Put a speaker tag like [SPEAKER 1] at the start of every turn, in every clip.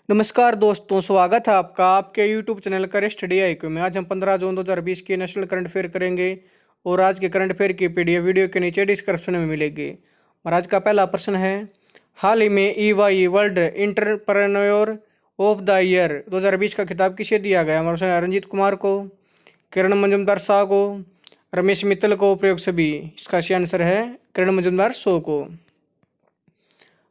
[SPEAKER 1] नमस्कार दोस्तों, स्वागत है आपका आपके YouTube चैनल कर स्टडी आईक्यू में। आज हम 15 जून 2020 के नेशनल करंट अफेयर करेंगे और आज के करंट अफेयर की पीडीएफ वीडियो के नीचे डिस्क्रिप्शन में मिलेगी। और आज का पहला प्रश्न है, हाल ही में EY world entrepreneur of the year 2020 का खिताब किसे दिया गया? हमारे ऑप्शन है रंजीत कुमार को, किरण मजूमदार शाह को, रमेश मित्तल को, प्रयोग सभी। इसका सही आंसर है किरण मजूमदार शाह को।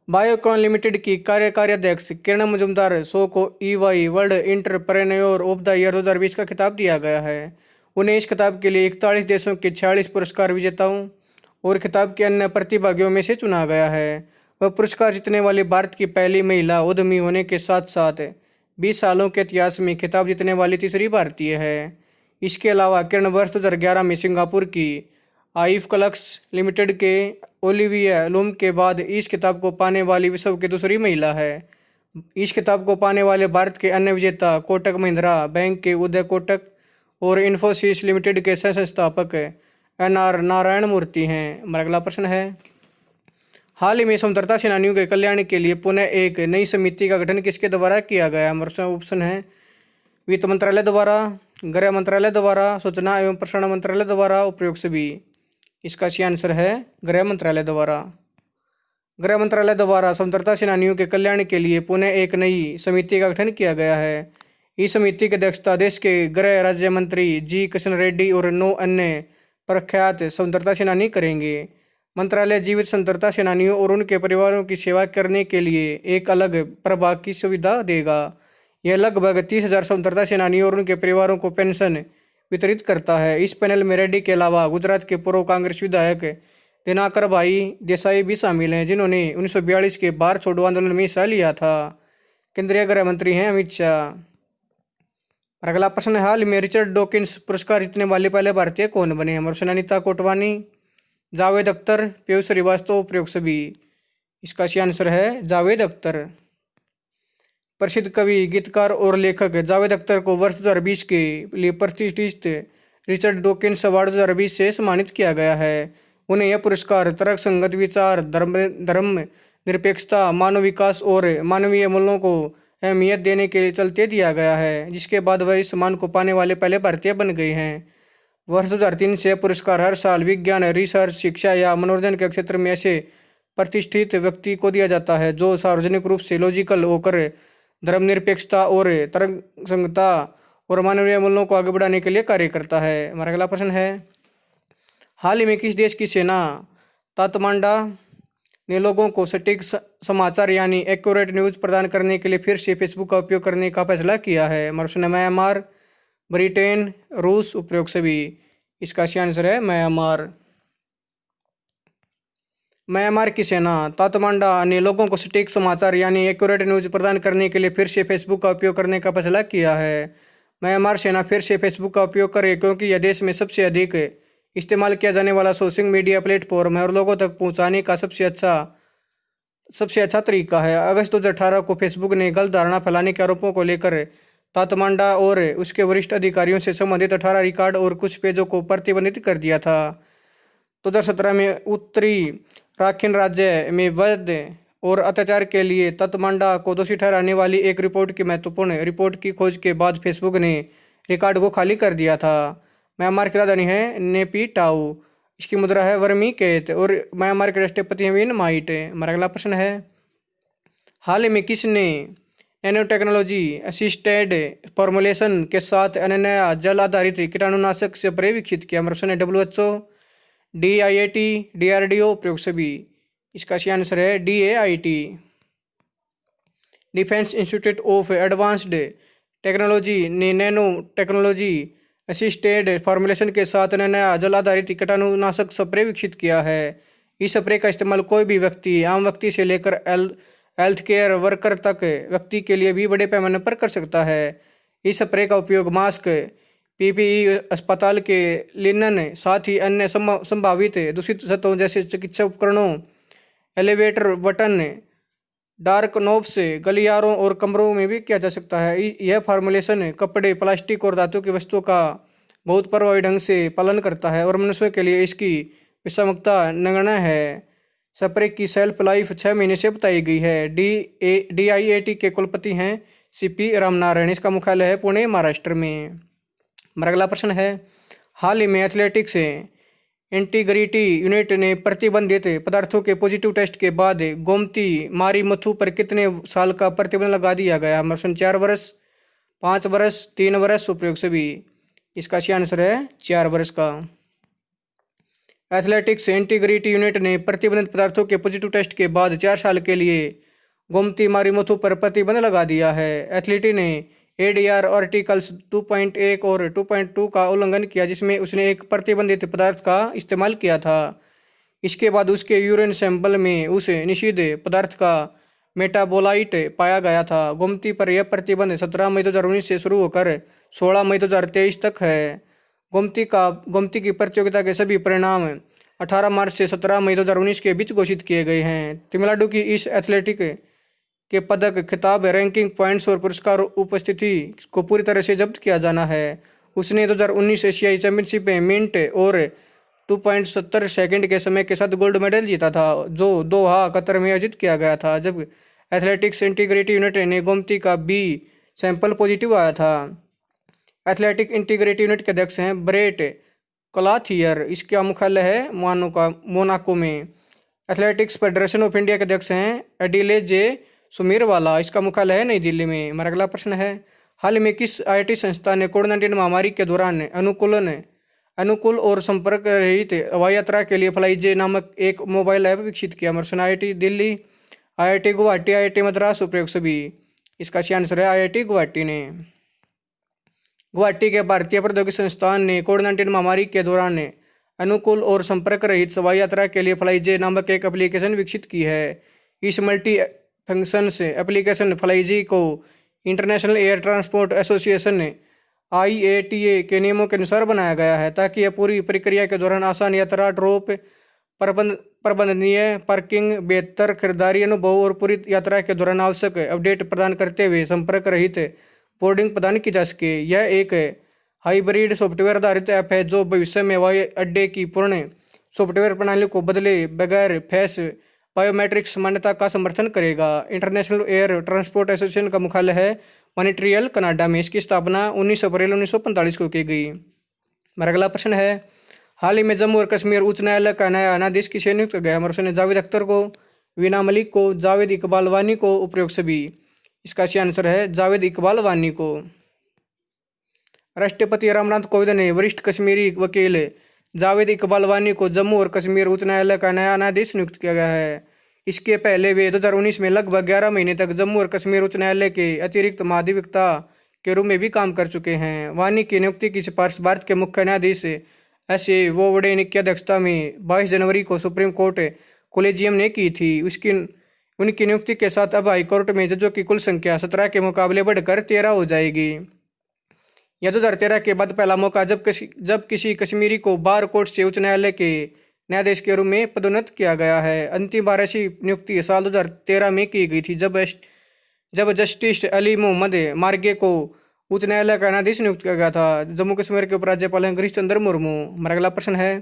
[SPEAKER 1] बायोकॉन लिमिटेड की कार्यकारी अध्यक्ष किरण मजूमदार शो को EY world entrepreneur of the year 2020 का खिताब दिया गया है। उन्हें इस खिताब के लिए 41 देशों के 46 पुरस्कार विजेताओं और खिताब के अन्य प्रतिभागियों में से चुना गया है। वह पुरस्कार जीतने वाली भारत की पहली महिला उद्यमी होने के साथ साथ 20 सालों के इतिहास में खिताब जीतने वाली तीसरी भारतीय है। इसके अलावा किरण वर्ष 2011 में सिंगापुर की आइफ कलक्स लिमिटेड के ओलिविया लूम के बाद इस खिताब को पाने वाली विश्व की दूसरी महिला है। इस खिताब को पाने वाले भारत के अन्य विजेता कोटक महिंद्रा बैंक के उदय कोटक और इन्फोसिस लिमिटेड के सह संस्थापक NR नारायण मूर्ति हैं। हमारा अगला प्रश्न है, हाल ही में स्वतंत्रता सेनानियों के कल्याण के लिए पुनः एक नई समिति का गठन किसके द्वारा किया गया? हमारा ऑप्शन है वित्त मंत्रालय द्वारा, गृह मंत्रालय द्वारा, सूचना एवं प्रसारण मंत्रालय द्वारा, उपयोग सभी। इसका सही आंसर है गृह मंत्रालय द्वारा। गृह मंत्रालय द्वारा स्वतंत्रता सेनानियों के कल्याण के लिए पुनः एक नई समिति का गठन किया गया है। इस समिति की अध्यक्षता देश के गृह राज्य मंत्री जी किशन रेड्डी और 9 अन्य प्रख्यात स्वतंत्रता सेनानी करेंगे। मंत्रालय जीवित स्वतंत्रता सेनानियों और उनके परिवारों की सेवा करने के लिए एक अलग प्रभाग की सुविधा देगा। यह लगभग 30,000 स्वतंत्रता सेनानियों और उनके परिवारों को पेंशन वितरित करता है। इस पैनल में रेड्डी के अलावा गुजरात के पूर्व कांग्रेस विधायक दिनाकर भाई देसाई भी शामिल हैं, जिन्होंने 1942 के भारत छोड़ो आंदोलन में हिस्सा लिया था। केंद्रीय गृह मंत्री हैं अमित शाह। अगला प्रश्न है, हाल में रिचर्ड डॉकिंस पुरस्कार जीतने वाले पहले भारतीय कौन बने? हमारे अनीता कोटवानी, जावेद अख्तर, पीयूष श्रीवास्तव, प्रयोग सभी। इसका सही आंसर है जावेद अख्तर। प्रसिद्ध कवि, गीतकार और लेखक जावेद अख्तर को वर्ष 2020 के लिए प्रतिष्ठित रिचर्ड डॉकिंस अवार्ड 2020 से सम्मानित किया गया है। उन्हें यह पुरस्कार तर्कसंगत विचार, धर्म निरपेक्षता, मानव विकास और मानवीय मूल्यों को अहमियत देने के चलते दिया गया है, जिसके बाद वह इस सम्मान को पाने वाले पहले भारतीय बन गए हैं। वर्ष 2003 से पुरस्कार हर साल विज्ञान, रिसर्च, शिक्षा या मनोरंजन के क्षेत्र में ऐसे प्रतिष्ठित व्यक्ति को दिया जाता है जो सार्वजनिक रूप से लॉजिकल होकर धर्मनिरपेक्षता और तर्कसंगतता और मानवीय मूल्यों को आगे बढ़ाने के लिए कार्य करता है। हमारा अगला प्रश्न है, हाल ही में किस देश की सेना तातमांडा ने लोगों को सटीक समाचार यानी एक्यूरेट न्यूज प्रदान करने के लिए फिर से फेसबुक का उपयोग करने का फैसला किया है? हमारा प्रश्न है म्यांमार, ब्रिटेन, रूस, उपयोग सभी। इसका सही आंसर है म्यांमार। म्यांमार की सेना तातमांडा ने लोगों को सटीक समाचार यानी एक्यूरेट न्यूज प्रदान करने के लिए फिर से फेसबुक का उपयोग करने का फैसला किया है। म्यांमार सेना फिर से फेसबुक का उपयोग करे क्योंकि यह देश में सबसे अधिक इस्तेमाल किया जाने वाला सोशल मीडिया प्लेटफॉर्म है और लोगों तक पहुंचाने का सबसे अच्छा तरीका है। अगस्त 2018 को फेसबुक ने गलत धारणा फैलाने के आरोपों को लेकर तातमांडा और उसके वरिष्ठ अधिकारियों से संबंधित 18 रिकॉर्ड और कुछ पेजों को प्रतिबंधित कर दिया था। 2017 में उत्तरी राखीन राज्य में वध और अत्याचार के लिए तातमांडा को दोषी ठहराने वाली एक रिपोर्ट की महत्वपूर्ण रिपोर्ट की खोज के बाद फेसबुक ने रिकॉर्ड को खाली कर दिया था। म्यांमार की राजधानी है नेपिटाऊ। इसकी मुद्रा है वर्मी केत और म्यांमार के राष्ट्रपति हैं विन माइट। हमारा अगला प्रश्न है, हाल ही में किसने नैनो टेक्नोलॉजी असिस्टेड फॉर्मुलेशन के साथ अनन्य जल आधारित कीटाणुनाशक स्प्रे विकसित किया? हमारा प्रश्न है WHO, DIIT, DRDO, प्रयोग सभी। इसका सही आंसर है DAIT। Defence institute of advanced technology ने नैनो टेक्नोलॉजी असिस्टेड फॉर्मुलेशन के साथ नया जल आधारित कीटाणुनाशक स्प्रे विकसित किया है। इस स्प्रे का इस्तेमाल कोई भी व्यक्ति, आम व्यक्ति से लेकर हेल्थ केयर वर्कर तक व्यक्ति के लिए भी बड़े पैमाने पर कर सकता है। इस स्प्रे का उपयोग मास्क, PPE, अस्पताल के लिनन, साथ ही अन्य संभावित दूषित सतहों जैसे चिकित्सा उपकरणों, एलिवेटर बटन, डार्क नोब्स, गलियारों और कमरों में भी किया जा सकता है। यह फार्मूलेशन कपड़े, प्लास्टिक और धातु की वस्तुओं का बहुत प्रभावी ढंग से पालन करता है और मनुष्यों के लिए इसकी विषाक्तता नगण्य है। स्प्रे की शेल्फ लाइफ 6 महीने से बताई गई है। DIAT के कुलपति हैं CP रामनारायण। इसका मुख्यालय है पुणे, महाराष्ट्र में। हमारा अगला प्रश्न है, हाल ही में एथलेटिक्स इंटीग्रिटी यूनिट ने प्रतिबंधित पदार्थों के पॉजिटिव टेस्ट के बाद गोमती मारीमुथु पर कितने साल का प्रतिबंध लगा दिया गया? हमारा प्रश्न 4 वर्ष, 5 वर्ष, 3 वर्ष, उपयोग सभी। इसका सही आंसर है 4 वर्ष का। एथलेटिक्स इंटीग्रिटी यूनिट ने प्रतिबंधित पदार्थों के पॉजिटिव टेस्ट के बाद 4 साल के लिए गोमती मारीमुथु पर प्रतिबंध लगा दिया है। एथलीट ने ADR आर्टिकल्स 2.1 और 2.2 का उल्लंघन किया, जिसमें उसने एक प्रतिबंधित पदार्थ का इस्तेमाल किया था। इसके बाद उसके यूरिन सैंपल में उस निषिद्ध पदार्थ का मेटाबोलाइट पाया गया था। गोमती पर यह प्रतिबंध 17 मई 2019 से शुरू होकर 16 मई 2023 तक है। गोमती की प्रतियोगिता के सभी परिणाम 18 मार्च से 17 मई 2019 के बीच घोषित किए गए हैं। तमिलनाडु की इस एथलेटिक के पदक, खिताब, रैंकिंग पॉइंट्स और पुरस्कार उपस्थिति को पूरी तरह से जब्त किया जाना है। उसने 2019 एशियाई चैंपियनशिप में मिनट और 2.70 सेकंड के समय के साथ गोल्ड मेडल जीता था, जो दोहा, कतर में आयोजित किया गया था, जब एथलेटिक्स इंटीग्रिटी यूनिट ने गोमती का B सैंपल पॉजिटिव आया था। एथलेटिक इंटीग्रिटी यूनिट के अध्यक्ष हैं ब्रेट क्लॉथियर। इसका मुख्यालय है मोनाको में। एथलेटिक्स फेडरेशन ऑफ इंडिया के अध्यक्ष हैं एडिले J सुमीरवाला। इसका मुख्यालय है नई दिल्ली में। हमारा अगला प्रश्न है, हाल में किस IIT संस्था ने कोविड-19 महामारी के दौरान अनुकूल और संपर्क रहित हवाई यात्रा के लिए फ्लाईजे नामक एक मोबाइल ऐप विकसित किया? हमारा IIT Delhi, IIT Guwahati, IIT Madras, उपयोग सभी। इसका सही आंसर है IIT गुवाहाटी ने। गुवाहाटी के भारतीय प्रौद्योगिकी संस्थान ने कोविड-19 महामारी के दौरान अनुकूल और संपर्क रहित हवाई यात्रा के लिए फ्लाईजे नामक एक एप्लीकेशन विकसित की है। इस मल्टी फंक्शंस एप्लीकेशन फ्लाईजे को international air transport association IATA के नियमों के अनुसार बनाया गया है, ताकि यह पूरी प्रक्रिया के दौरान आसान यात्रा, ड्रॉप, प्रबंधनीय पार्किंग, बेहतर खरीदारी अनुभव और पूरी यात्रा के दौरान आवश्यक अपडेट प्रदान करते हुए संपर्क रहित बोर्डिंग प्रदान की जा सके। यह एक हाइब्रिड सॉफ्टवेयर आधारित ऐप है जो भविष्य में हवाई अड्डे की पूर्ण सॉफ्टवेयर प्रणाली को बदले बगैर फेस बायोमेट्रिक्स मान्यता का समर्थन करेगा। इंटरनेशनल एयर ट्रांसपोर्ट एसोसिएशन का मुख्यालय है मॉन्ट्रियल, कनाडा में। इसकी स्थापना 19 अप्रैल 1945 को की गई। हमारा अगला प्रश्न है, हाल ही में जम्मू और कश्मीर उच्च न्यायालय का नया न्यायाधीश किसे नियुक्त किया गया? हमारे प्रश्न जावेद अख्तर को, वीना मलिक को, जावेद इकबाल वानी को, उपयोग सभी। इसका सही आंसर है जावेद इकबाल वानी को। राष्ट्रपति रामनाथ कोविंद ने वरिष्ठ कश्मीरी वकील जावेद इकबाल वानी को जम्मू और कश्मीर उच्च न्यायालय का नया न्यायाधीश नियुक्त किया गया है। इसके पहले वे 2019 में लगभग 11 महीने तक जम्मू और कश्मीर उच्च न्यायालय के अतिरिक्त महाधिवक्ता के रूप में भी काम कर चुके हैं। वानी की नियुक्ति की सिफारिश भारत के मुख्य न्यायाधीश S.A. बोबडे की अध्यक्षता में 22 जनवरी को सुप्रीम कोर्ट कोलेजियम ने की थी। उनकी नियुक्ति के साथ अब हाईकोर्ट में जजों की कुल संख्या 17 के मुकाबले बढ़कर 13 हो जाएगी। यह 2013 के बाद पहला मौका जब किसी कश्मीरी को बार कोर्ट से उच्च न्यायालय के न्यायाधीश के रूप में पदोन्नत किया गया है। अंतिम बार ऐसी नियुक्ति साल 2013 में की गई थी, जब जस्टिस अली मोहम्मद मार्गे को उच्च न्यायालय का न्यायाधीश नियुक्त किया गया था। जम्मू कश्मीर के उपराज्यपाल हैं गिरीश चंद्र मुर्मू। हमारा अगला प्रश्न है,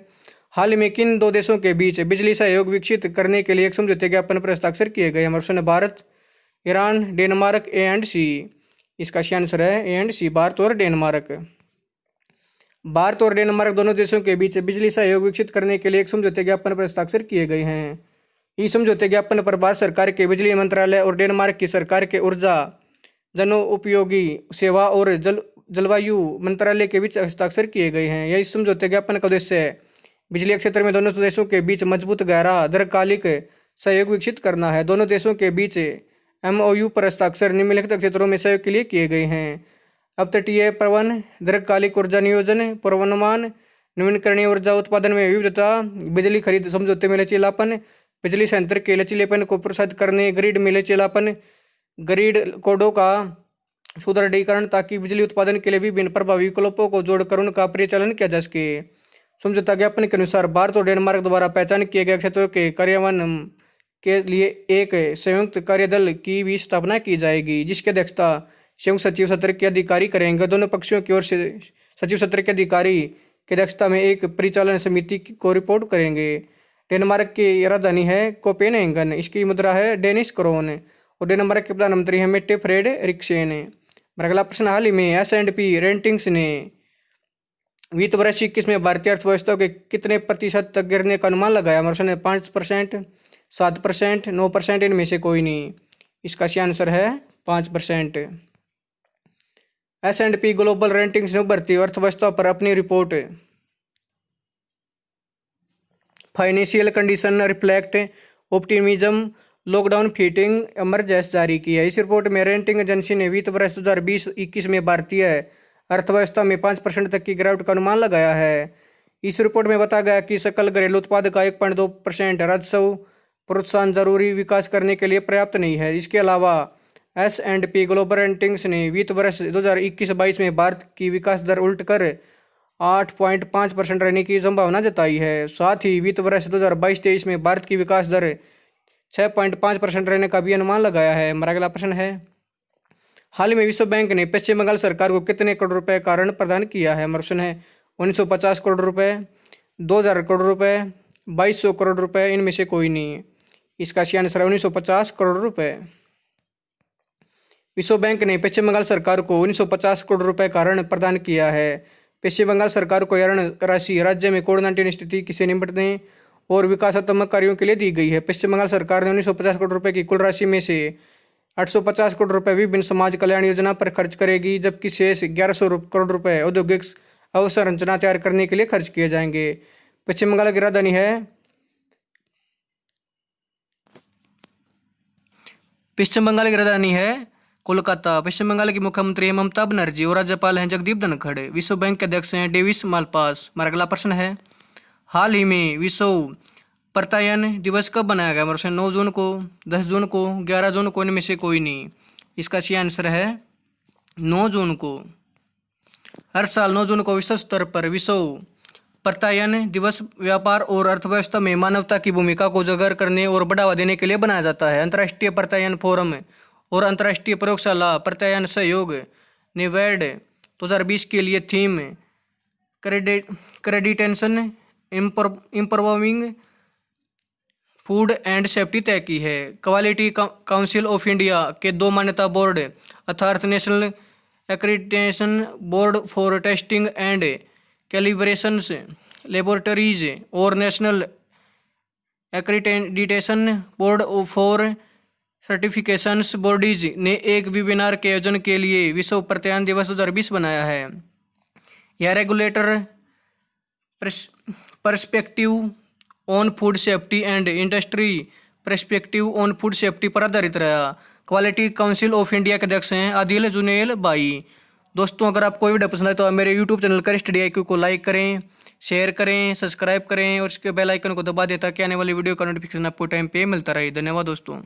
[SPEAKER 1] हाल ही में किन 2 देशों के बीच बिजली सहयोग विकसित करने के लिए एक समझौते ज्ञापन पर हस्ताक्षर किए गए? हमारा प्रश्न भारत, ईरान, डेनमार्क, A&C। इसका सही आंसर है A&C, भारत और डेनमार्क। भारत और डेनमार्क दोनों देशों के बीच बिजली सहयोग विकसित करने के लिए एक समझौते ज्ञापन पर हस्ताक्षर किए गए हैं। इस समझौते ज्ञापन पर भारत सरकार के बिजली मंत्रालय और डेनमार्क की सरकार के ऊर्जा, जनोपयोगी सेवा और जलवायु मंत्रालय के बीच हस्ताक्षर किए गए हैं। यह इस समझौते ज्ञापन का उद्देश्य है बिजली क्षेत्र में दोनों देशों के बीच मजबूत, गहरा, दीर्घकालिक सहयोग विकसित करना है। दोनों देशों के बीच MOU पर हस्ताक्षर निम्नलिखित क्षेत्रों में सहयोग के लिए किए गए हैं: अपतटीय प्रबंधन, दीर्घकालिक ऊर्जा नियोजन, पूर्वानुमान, नवीकरणीय ऊर्जा उत्पादन में विविधता, बिजली खरीद समझौते में लचीलापन, बिजली संयंत्र के लचीलेपन को प्रोत्साहित करने, ग्रिड में लचीलापन, ग्रिड कोडों का सुदृढ़ीकरण, ताकि बिजली उत्पादन के लिए विभिन्न प्रभावी विकल्पों को जोड़कर उनका परिचालन किया जा सके। समझौता ज्ञापन के अनुसार भारत और डेनमार्क द्वारा पहचान किए गए क्षेत्रों के कार्यान्वयन के लिए एक संयुक्त कार्यदल की भी स्थापना की जाएगी, जिसकी अध्यक्षता संयुक्त सचिव सत्र के अधिकारी करेंगे। दोनों पक्षों की ओर से सचिव सत्र के अधिकारी की अध्यक्षता में एक परिचालन समिति को रिपोर्ट करेंगे। डेनमार्क की राजधानी है कोपेनहेगन, इसकी मुद्रा है डेनिश क्रोन। और डेनमार्क के प्रधानमंत्री हैं मेट्टे फ्रेडरिक्सेन। अगला प्रश्न, हाल ही में S&P रेटिंग्स ने वित्त वर्ष 21 में भारतीय अर्थव्यवस्था के कितने प्रतिशत तक गिरने का अनुमान लगाया? प्रश्न है 5%, 7%, 9%, इनमें से कोई नहीं। इसका सही आंसर है 5%। S&P ग्लोबल रेटिंग्स ने उभरती अर्थव्यवस्था पर अपनी report financial condition reflect optimism lockdown fitting emergence जारी की है। इस रिपोर्ट में रेटिंग एजेंसी ने वित्त वर्ष 2020-21 में भारतीय अर्थव्यवस्था में 5% तक की गिरावट का अनुमान लगाया है। इस रिपोर्ट में बताया गया कि सकल घरेलू उत्पाद का 1.2% राजस्व प्रोत्साहन जरूरी विकास करने के लिए पर्याप्त नहीं है। इसके अलावा S&P ग्लोबल रेटिंग्स ने वित्त वर्ष 2021-22 में भारत की विकास दर उलट कर 8.5% रहने की संभावना जताई है। साथ ही वित्त वर्ष 2022-23 में भारत की विकास दर 6.5% रहने का भी अनुमान लगाया है। हमारा अगला प्रश्न है, हाल ही में विश्व बैंक ने पश्चिम बंगाल सरकार को कितने करोड़ रुपए का ऋण प्रदान किया है? प्रश्न है 1950 करोड़ रुपए, 2000 करोड़ रुपए, 2200 करोड़ रुपए, इनमें से कोई नहीं। इसका सही आंसर है 1950 करोड़ रुपए। विश्व बैंक ने पश्चिम बंगाल सरकार को 1950 करोड़ रुपए का ऋण प्रदान किया है। पश्चिम बंगाल सरकार को यह ऋण राशि राज्य में कोविड-19 स्थिति से निपटने और विकासात्मक कार्यों के लिए दी गई है। पश्चिम बंगाल सरकार ने 1950 करोड़ रुपए की कुल राशि में से 850 करोड़ रुपए विभिन्न समाज कल्याण योजना पर खर्च करेगी, जबकि शेष 1100 करोड़ रुपए औद्योगिक अवसंरचना तैयार करने के लिए खर्च किए जाएंगे। पश्चिम बंगाल की राजधानी है कोलकाता। पश्चिम बंगाल की मुख्यमंत्री है ममता बनर्जी और राज्यपाल हैं जगदीप धनखड़। विश्व बैंक के अध्यक्ष हैं डेविस मालपास। हमारा अगला प्रश्न है, हाल ही में विश्व प्रत्यायन दिवस कब बनाया गया? प्रश्न 9 जून को, 10 जून को, 11 जून को, इनमें से कोई नहीं। इसका सही आंसर है 9 जून को। हर साल 9 जून को विश्व स्तर पर विश्व प्रत्यायन दिवस व्यापार और अर्थव्यवस्था में मानवता की भूमिका को उजागर करने और बढ़ावा देने के लिए बनाया जाता है। अंतर्राष्ट्रीय प्रत्यायन फोरम और अंतर्राष्ट्रीय प्रयोगशाला प्रत्यायन सहयोग ने वेड 2020 के लिए theme accreditation improving food and safety तय की है। क्वालिटी काउंसिल ऑफ इंडिया के 2 मान्यता बोर्ड अर्थात National Accreditation Board for Testing and Calibrations Laboratories और National Accreditation Board for Certifications Bodies ने एक वेबिनार के आयोजन के लिए विश्व प्रत्यायन दिवस 2020 बनाया है। यह regulator perspective on food safety and industry perspective on food safety पर आधारित रहा। क्वालिटी काउंसिल ऑफ इंडिया के अध्यक्ष हैं आदिल जुनेल बाई। दोस्तों, अगर आपको वीडियो पसंद आए तो मेरे यूट्यूब चैनल कर स्टडी IQ को लाइक करें, शेयर करें, सब्सक्राइब करें और उसके बेल आइकन को दबा दें ताकि आने वाली वीडियो का नोटिफिकेशन आपको टाइम पे मिलता रहे। धन्यवाद दोस्तों।